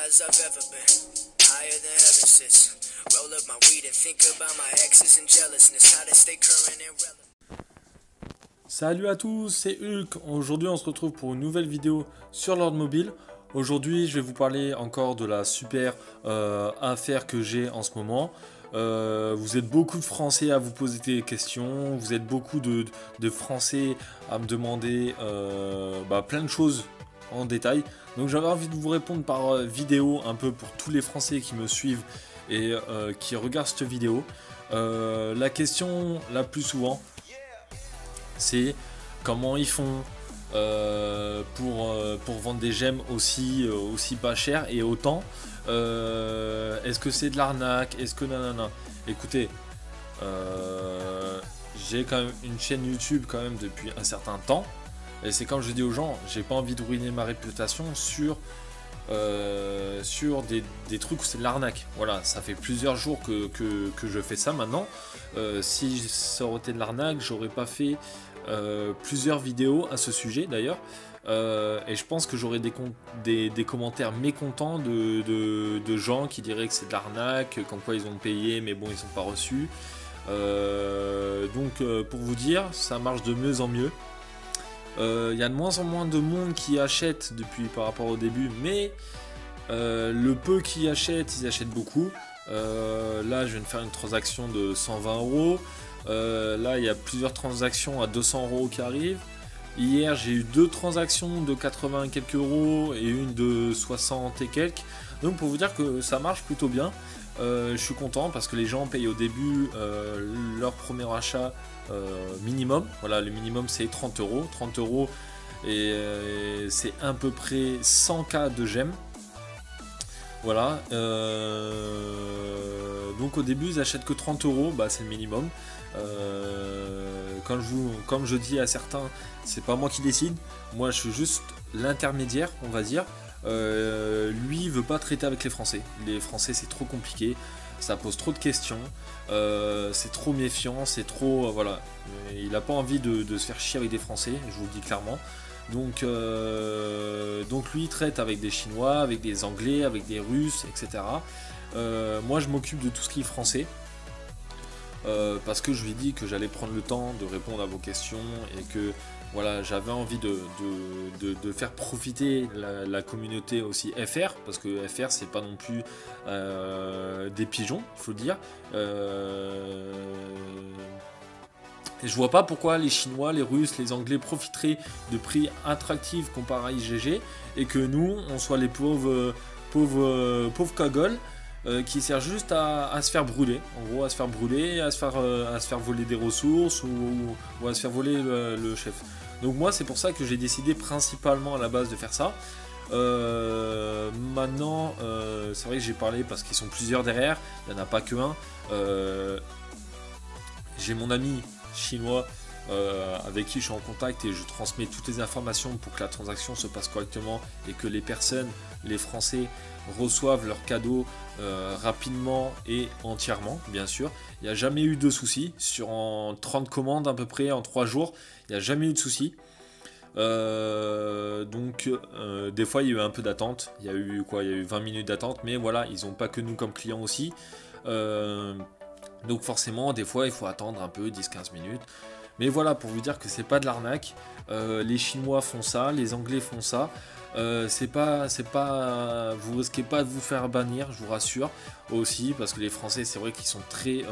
as I've ever been. Higher than heaven sits. Roll up my weed and think about my exes and jealousness. How to stay current and relevant. Salut à tous, c'est Hulk. Aujourd'hui on se retrouve pour une nouvelle vidéo sur l'ordre mobile. Aujourd'hui je vais vous parler encore de la super affaire que j'ai en ce moment. Vous êtes beaucoup de Français à vous poser des questions, vous êtes beaucoup de Français à me demander plein de choses en détail. Donc j'avais envie de vous répondre par vidéo un peu pour tous les Français qui me suivent et qui regardent cette vidéo. La question la plus souvent, c'est comment ils font pour vendre des gemmes aussi pas cher et autant. Est-ce que c'est de l'arnaque? Est-ce que nanana? Écoutez, j'ai quand même une chaîne YouTube quand même depuis un certain temps. Et c'est comme je dis aux gens, j'ai pas envie de ruiner ma réputation sur des trucs où c'est de l'arnaque. Voilà, ça fait plusieurs jours que je fais ça maintenant. Si ça aurait été de l'arnaque, j'aurais pas fait plusieurs vidéos à ce sujet d'ailleurs. Et je pense que j'aurais des commentaires mécontents de gens qui diraient que c'est de l'arnaque, comme quoi ils ont payé mais bon ils sont pas reçus. Donc pour vous dire, ça marche de mieux en mieux. Il y a de moins en moins de monde qui achète depuis par rapport au début, mais le peu qui achètent, ils achètent beaucoup. Là je viens de faire une transaction de 120 euros. Là il y a plusieurs transactions à 200 euros qui arrivent. Hier j'ai eu 2 transactions de 80 et quelques euros et une de 60 et quelques. Donc pour vous dire que ça marche plutôt bien. Je suis content parce que les gens payent au début leur premier achat minimum. Voilà, le minimum c'est 30 euros. 30 euros et c'est à peu près 100K de gemmes. Voilà. Donc au début ils achètent que 30 euros, c'est le minimum. Comme je dis à certains, c'est pas moi qui décide. Moi je suis juste l'intermédiaire, on va dire. Lui il veut pas traiter avec les Français. Les Français c'est trop compliqué, ça pose trop de questions, c'est trop méfiant, c'est trop voilà. Il a pas envie de se faire chier avec des Français, je vous le dis clairement. Donc lui il traite avec des Chinois, avec des Anglais, avec des Russes, etc. Moi je m'occupe de tout ce qui est français. Parce que je lui ai dit que j'allais prendre le temps de répondre à vos questions et que voilà, j'avais envie de faire profiter la communauté aussi FR, parce que FR c'est pas non plus des pigeons, il faut le dire. Et je vois pas pourquoi les Chinois, les Russes, les Anglais profiteraient de prix attractifs comparé à IGG et que nous on soit les pauvres cagoles. Qui sert juste à se faire brûler, en gros à se faire brûler, à se faire voler des ressources ou à se faire voler le chef. Donc moi c'est pour ça que j'ai décidé principalement à la base de faire ça. Maintenant c'est vrai que j'ai parlé parce qu'ils sont plusieurs derrière, il n'y en a pas que un. J'ai mon ami chinois avec qui je suis en contact et je transmets toutes les informations pour que la transaction se passe correctement et que les personnes, les Français reçoivent leurs cadeaux rapidement et entièrement, bien sûr. Il n'y a jamais eu de soucis en 30 commandes à peu près en 3 jours, il n'y a jamais eu de soucis. Donc des fois il y a eu un peu d'attente, il y a eu 20 minutes d'attente, mais voilà, ils n'ont pas que nous comme clients aussi. Donc forcément des fois il faut attendre un peu 10-15 minutes. Mais voilà, pour vous dire que c'est pas de l'arnaque. Les Chinois font ça, les Anglais font ça. Vous risquez pas de vous faire bannir, je vous rassure aussi, parce que les Français, c'est vrai qu'ils sont très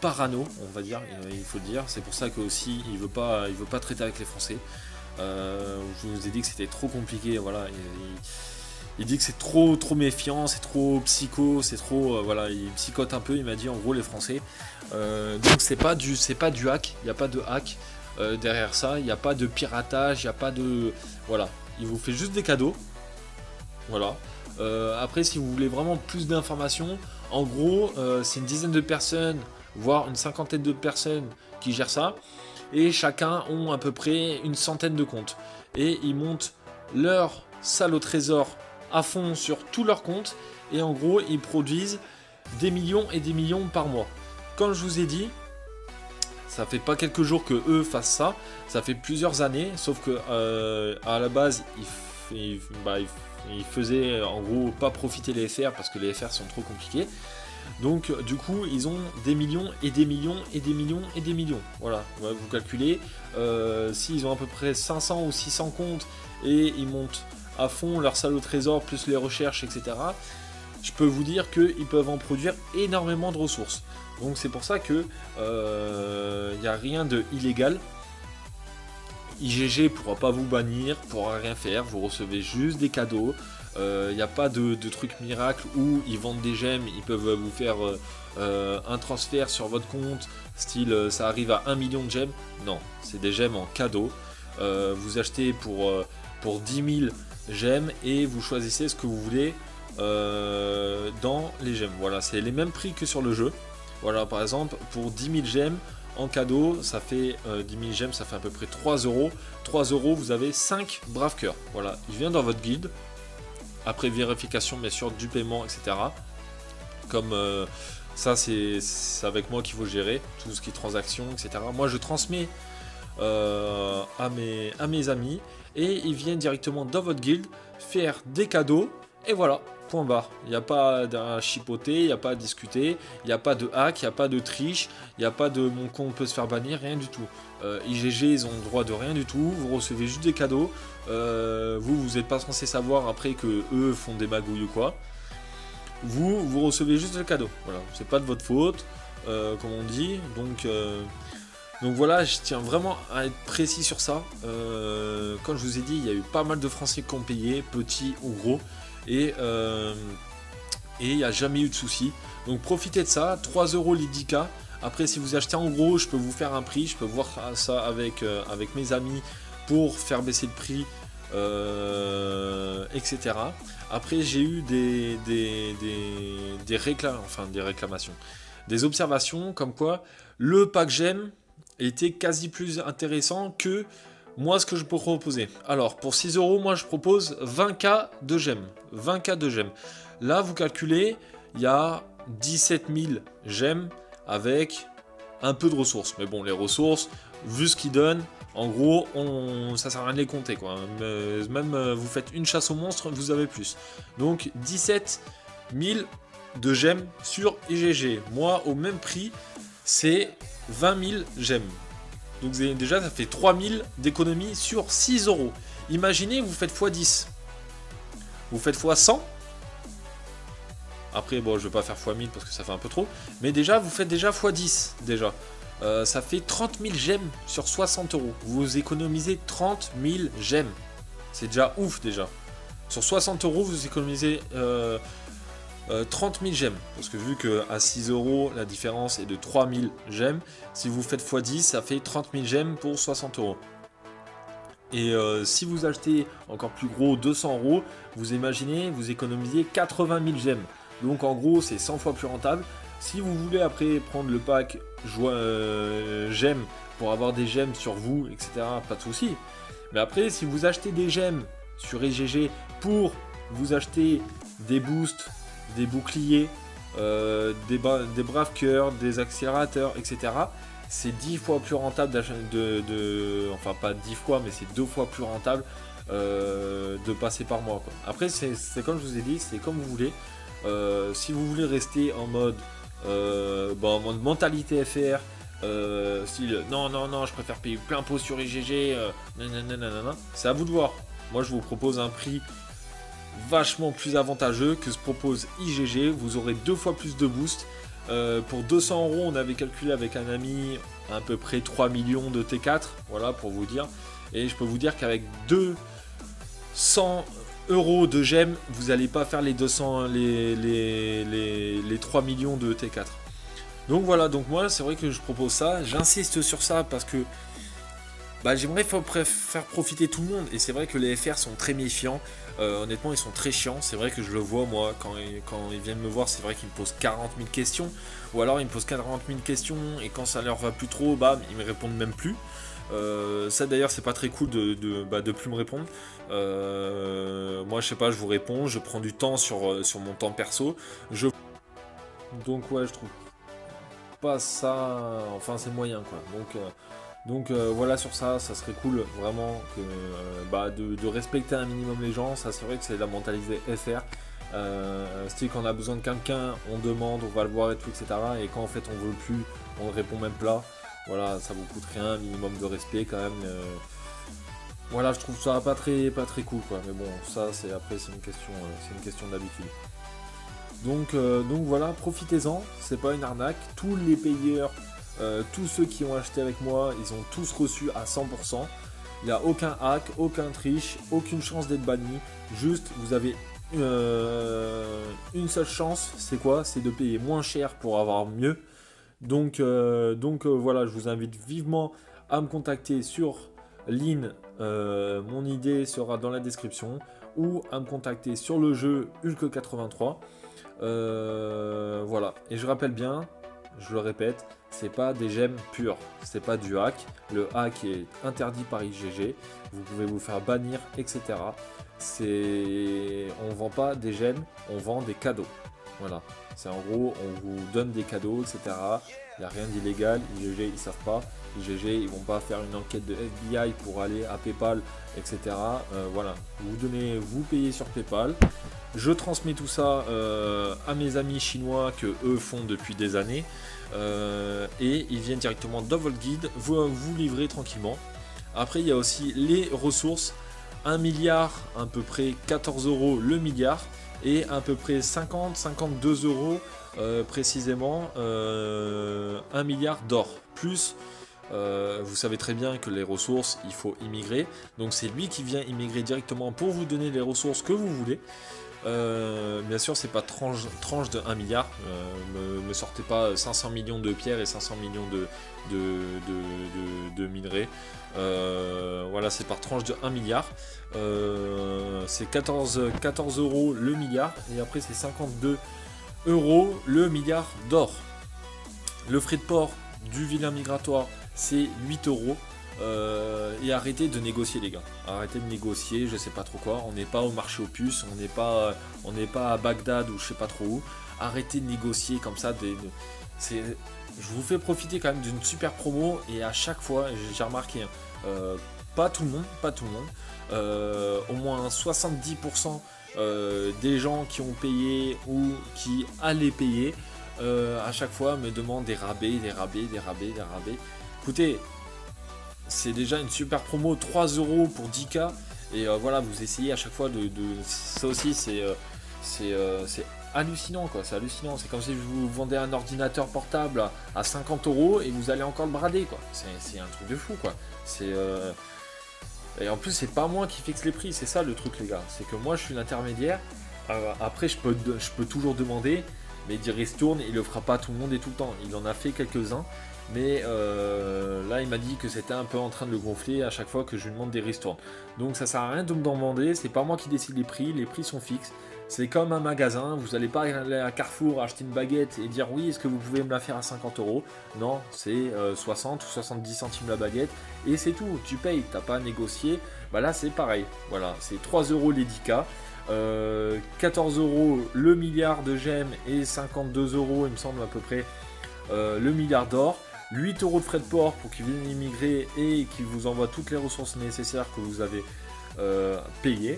parano, on va dire, il faut le dire. C'est pour ça que aussi il veut pas traiter avec les Français. Je vous ai dit que c'était trop compliqué, voilà. Il dit que c'est trop méfiant, c'est trop psycho, c'est trop voilà, il psychote un peu. Il m'a dit en gros les Français. Donc c'est pas du hack, il n'y a pas de hack derrière ça, il n'y a pas de piratage, il n'y a pas de voilà, il vous fait juste des cadeaux. Voilà. Après si vous voulez vraiment plus d'informations, en gros c'est une dizaine de personnes, voire une cinquantaine de personnes qui gèrent ça, et chacun ont à peu près une centaine de comptes et ils montent leur salle au trésor à fond sur tous leurs comptes et en gros ils produisent des millions et des millions par mois. Comme je vous ai dit, ça fait pas quelques jours que eux fassent ça, ça fait plusieurs années, sauf que à la base il faisait en gros pas profiter les FR parce que les FR sont trop compliqués. Donc du coup ils ont des millions et des millions et des millions et des millions. Voilà, vous calculez, s'ils ont à peu près 500 ou 600 comptes et ils montent à fond leur salle au trésor plus les recherches, etc. Je peux vous dire qu'ils peuvent en produire énormément de ressources. Donc c'est pour ça que n'y a rien de illégal. IGG pourra pas vous bannir, pourra rien faire, vous recevez juste des cadeaux. Il n'y a pas de truc miracle où ils vendent des gemmes, ils peuvent vous faire un transfert sur votre compte, style ça arrive à 1 million de gemmes. Non, c'est des gemmes en cadeau. Vous achetez pour 10 000 gemmes et vous choisissez ce que vous voulez dans les gemmes. Voilà, c'est les mêmes prix que sur le jeu. Voilà, par exemple, pour 10 000 gemmes en cadeau, ça fait 10 000 gemmes, ça fait à peu près 3 euros. 3 euros, vous avez 5 braves cœurs. Voilà, il vient dans votre guilde. Après vérification, bien sûr, du paiement, etc. Comme ça, c'est avec moi qu'il faut gérer tout ce qui est transactions, etc. Moi, je transmets à mes amis et ils viennent directement dans votre guilde faire des cadeaux. Et voilà, point barre. Il n'y a pas à chipoter, il n'y a pas à discuter, il n'y a pas de hack, il n'y a pas de triche, il n'y a pas de mon compte peut se faire bannir, rien du tout. IGG, ils ont le droit de rien du tout, vous recevez juste des cadeaux. Vous n'êtes pas censé savoir après que eux font des magouilles ou quoi. Vous recevez juste le cadeau. Voilà, c'est pas de votre faute, comme on dit. Donc voilà, je tiens vraiment à être précis sur ça. Comme je vous ai dit, il y a eu pas mal de Français qui ont payé, petits ou gros. Et il n'y a jamais eu de soucis. Donc profitez de ça, 3 euros l'IDK. Après, si vous achetez en gros, je peux vous faire un prix. Je peux voir ça avec mes amis pour faire baisser le prix, etc. Après, j'ai eu des réclamations, des observations comme quoi le pack gemme était quasi plus intéressant que moi ce que je peux proposer. Alors pour 6 euros, moi je propose 20k de gemmes. 20k de gemmes. Là, vous calculez, il y a 17 000 gemmes avec un peu de ressources. Mais bon, les ressources, vu ce qu'ils donnent, en gros, ça sert à rien de les compter, quoi. Même vous faites une chasse aux monstres, vous avez plus. Donc 17 000 de gemmes sur IGG. Moi, au même prix, c'est 20 000 gemmes. Donc déjà, ça fait 3 000 d'économie sur 6 euros. Imaginez, vous faites x10. Vous faites x100. Après, bon, je vais pas faire x1000 parce que ça fait un peu trop. Mais déjà, vous faites déjà x10. Déjà. Ça fait 30 000 gemmes sur 60 euros. Vous économisez 30 000 gemmes. C'est déjà ouf, déjà. Sur 60 euros, vous économisez 30 000 gemmes. Parce que vu qu'à 6 euros, la différence est de 3 000 gemmes. Si vous faites x10, ça fait 30 000 gemmes pour 60 euros. Et si vous achetez encore plus gros, 200 euros, vous imaginez, vous économisez 80 000 gemmes. Donc en gros, c'est 100 fois plus rentable. Si vous voulez après prendre le pack gemmes pour avoir des gemmes sur vous, etc., pas de souci. Mais après, si vous achetez des gemmes sur IGG pour vous acheter des boosts, des boucliers, des braves cœurs, des accélérateurs, etc., c'est 10 fois plus rentable enfin pas 10 fois, mais c'est 2 fois plus rentable de passer par moi, quoi. Après, c'est comme je vous ai dit, c'est comme vous voulez. Si vous voulez rester en mode mentalité FR, style non, je préfère payer plein pot sur IGG, c'est à vous de voir. Moi, je vous propose un prix vachement plus avantageux que ce propose IGG. Vous aurez 2 fois plus de boost. Pour 200 euros, on avait calculé avec un ami à peu près 3 millions de T4, voilà pour vous dire. Et je peux vous dire qu'avec 200 euros de gemmes, vous n'allez pas faire les 3 millions de T4. Donc voilà, donc moi c'est vrai que je propose ça, j'insiste sur ça parce que j'aimerais faire profiter tout le monde. Et c'est vrai que les FR sont très méfiants. Honnêtement, ils sont très chiants. C'est vrai que je le vois, moi, quand ils viennent me voir, c'est vrai qu'ils me posent 40 000 questions. Ou alors, ils me posent 40 000 questions et quand ça leur va plus trop, ils me répondent même plus. Ça, d'ailleurs, c'est pas très cool de plus me répondre. Moi, je sais pas, je vous réponds, je prends du temps sur mon temps perso. Donc, ouais, je trouve pas ça... Enfin, c'est moyen, quoi. Donc... Donc voilà, sur ça serait cool vraiment que, de respecter un minimum les gens. Ça c'est vrai que c'est la mentalité FR. C'est qu'on a besoin de quelqu'un, on demande, on va le voir et tout, etc. Et quand en fait on veut plus, on répond même pas. Voilà, ça vous coûte rien, un minimum de respect quand même. Voilà, je trouve ça pas très cool quoi. Mais bon, ça c'est une question d'habitude. Donc voilà, profitez-en, c'est pas une arnaque. Tous les payeurs, tous ceux qui ont acheté avec moi, ils ont tous reçu à 100%. Il n'y a aucun hack, aucun triche, aucune chance d'être banni. Juste, vous avez une seule chance, c'est quoi? C'est de payer moins cher pour avoir mieux. Donc voilà, je vous invite vivement à me contacter sur Lean. Mon idée sera dans la description, ou à me contacter sur le jeu Hulk83. Voilà, et je rappelle bien, je le répète, c'est pas des gemmes pures, c'est pas du hack. Le hack est interdit par IGG, vous pouvez vous faire bannir, etc. On vend pas des gemmes, on vend des cadeaux. Voilà, c'est en gros, on vous donne des cadeaux, etc. Il n'y a rien d'illégal, IGG ils savent pas. IGG ils vont pas faire une enquête de FBI pour aller à PayPal, etc. Voilà, vous payez sur PayPal. Je transmets tout ça à mes amis chinois que eux font depuis des années. Et ils viennent directement dans votre guide, vous livrer tranquillement. Après il y a aussi les ressources, 1 milliard, à peu près 14 € le milliard, et à peu près 52 € précisément 1 milliard d'or. Plus, vous savez très bien que les ressources, il faut immigrer. Donc c'est lui qui vient immigrer directement pour vous donner les ressources que vous voulez. Bien sûr, c'est pas tranche de 1 milliard. Me sortez pas 500 millions de pierres et 500 millions de minerais. Voilà, c'est par tranche de 1 milliard. C'est 14 € le milliard. Et après, c'est 52 € le milliard d'or. Le frais de port du vilain migratoire, c'est 8 €. Et arrêtez de négocier les gars, arrêtez de négocier, je sais pas trop quoi, on n'est pas au marché aux puces, on n'est pas à Bagdad ou je sais pas trop où, arrêtez de négocier comme ça, je vous fais profiter quand même d'une super promo, et à chaque fois, j'ai remarqué, pas tout le monde, au moins 70% des gens qui ont payé ou qui allaient payer, à chaque fois me demandent des rabais. Écoutez, c'est déjà une super promo, 3 € pour 10K, et voilà, vous essayez à chaque fois ça aussi c'est hallucinant quoi, c'est hallucinant, c'est comme si je vous vendais un ordinateur portable à 50 € et vous allez encore le brader quoi, c'est un truc de fou quoi, et en plus c'est pas moi qui fixe les prix, c'est ça le truc les gars, c'est que moi je suis l'intermédiaire, après je peux toujours demander, mais dire ristourne, il le fera pas à tout le monde et tout le temps, il en a fait quelques-uns. Mais là il m'a dit que c'était un peu en train de le gonfler à chaque fois que je lui demande des ristournes. Donc ça sert à rien de me demander, c'est pas moi qui décide les prix sont fixes. C'est comme un magasin, vous n'allez pas aller à Carrefour acheter une baguette et dire oui, est-ce que vous pouvez me la faire à 50 €. Non, c'est 60 ou 70 centimes la baguette et c'est tout, tu payes, t'as pas à négocier. Bah là c'est pareil, voilà, c'est 3 € les 10K. 14 € le milliard de gemmes et 52 € il me semble à peu près le milliard d'or. 8 € de frais de port pour qu'ils viennent immigrer et qu'ils vous envoient toutes les ressources nécessaires que vous avez payées.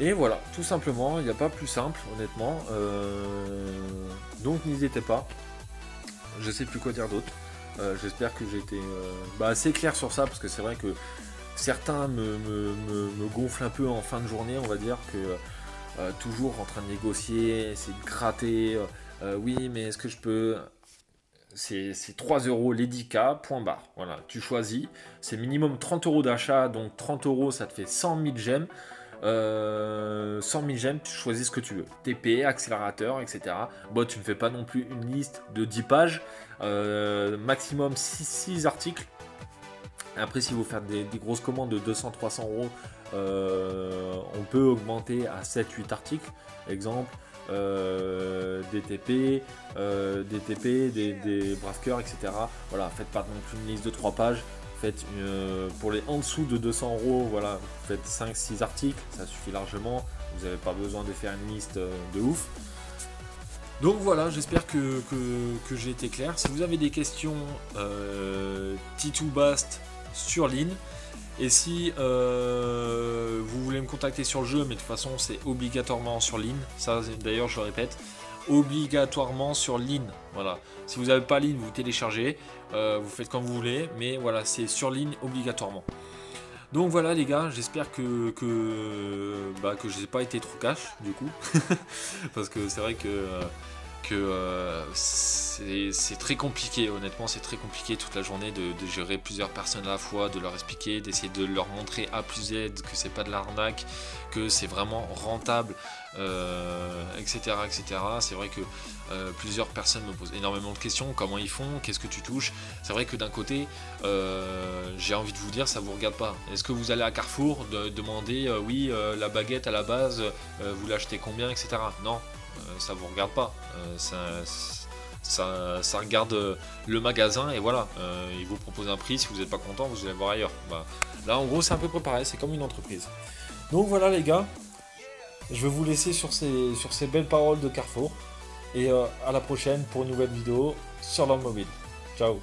Et voilà, tout simplement, il n'y a pas plus simple, honnêtement. Donc n'hésitez pas. Je sais plus quoi dire d'autre. J'espère que j'ai été assez clair sur ça, parce que c'est vrai que certains me gonflent un peu en fin de journée, on va dire, que toujours en train de négocier, essayer de gratter. Oui, mais est-ce que je peux... C'est 3 € les 10K, point barre. Voilà, tu choisis. C'est minimum 30 € d'achat, donc 30 € ça te fait 100 000 gemmes. 100 000 gemmes, tu choisis ce que tu veux. TP, accélérateur, etc. Bon, tu ne fais pas non plus une liste de 10 pages. Maximum 6 articles. Après, si vous faites des grosses commandes de 200-300 €, on peut augmenter à 7-8 articles. Exemple. DTP, des braves cœurs, etc. Voilà, faites pas non plus une liste de 3 pages. Faites pour les en dessous de 200 €, voilà, faites 5-6 articles, ça suffit largement. Vous n'avez pas besoin de faire une liste de ouf. Donc voilà, j'espère que j'ai été clair. Si vous avez des questions, Titou Bast, sur ligne. Et si vous voulez me contacter sur le jeu, mais de toute façon c'est obligatoirement sur ligne, ça d'ailleurs je le répète, obligatoirement sur ligne. Voilà. Si vous n'avez pas ligne, vous téléchargez, vous faites comme vous voulez, mais voilà, c'est sur ligne obligatoirement. Donc voilà les gars, j'espère que je n'ai pas été trop cash du coup, parce que c'est vrai que c'est très compliqué, honnêtement c'est très compliqué toute la journée de gérer plusieurs personnes à la fois, de leur expliquer, d'essayer de leur montrer A plus Z que c'est pas de l'arnaque, que c'est vraiment rentable, etc. C'est vrai que plusieurs personnes me posent énormément de questions, comment ils font, qu'est-ce que tu touches. C'est vrai que d'un côté j'ai envie de vous dire, ça vous regarde pas. Est-ce que vous allez à Carrefour demander oui la baguette à la base vous l'achetez combien, etc. Non, ça vous regarde pas, ça regarde le magasin et voilà, il vous propose un prix, si vous n'êtes pas content vous allez voir ailleurs. Bah, là en gros c'est un peu préparé, c'est comme une entreprise. Donc voilà les gars, je vais vous laisser sur ces belles paroles de Carrefour et à la prochaine pour une nouvelle vidéo sur leur mobile. Ciao.